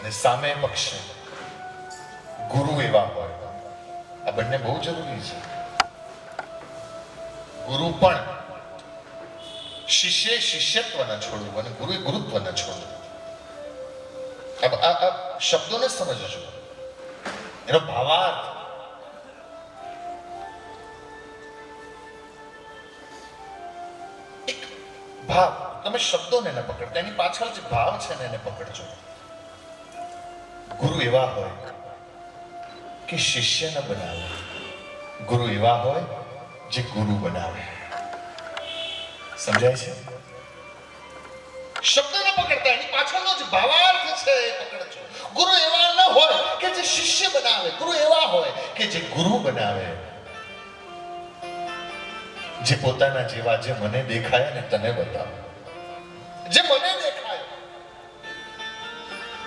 અને સામે પક્ષે ગુરુ એવા હોય. આ બંને બહુ જરૂરી છે. ગુરુ પણ શિષ્ય શિષ્યત્વ ન છોડવું અને ગુરુએ ગુરુત્વ ન છોડવું. આ શબ્દોને સમજજો, એનો ભાવાર્થ. એક ભાવ, તમે શબ્દોને ન પકડતા, એની પાછળ જે ભાવ છે ને એને પકડજો. ગુરુ એવા હોય કે શિષ્ય ન બનાવે, ગુરુ એવા હોય જે ગુરુ બનાવે. સમજાય છે? શબ્દ ન પકડતા, એની પાછળનો જે ભાવાર્થ છે એ પકડજો. ગુરુ એવા ન હોય કે જે શિષ્ય બનાવે, ગુરુ એવા હોય કે જે ગુરુ બનાવે. જે પોતાના જેવા, જે મને દેખાય ને તને બતાવે, જે મને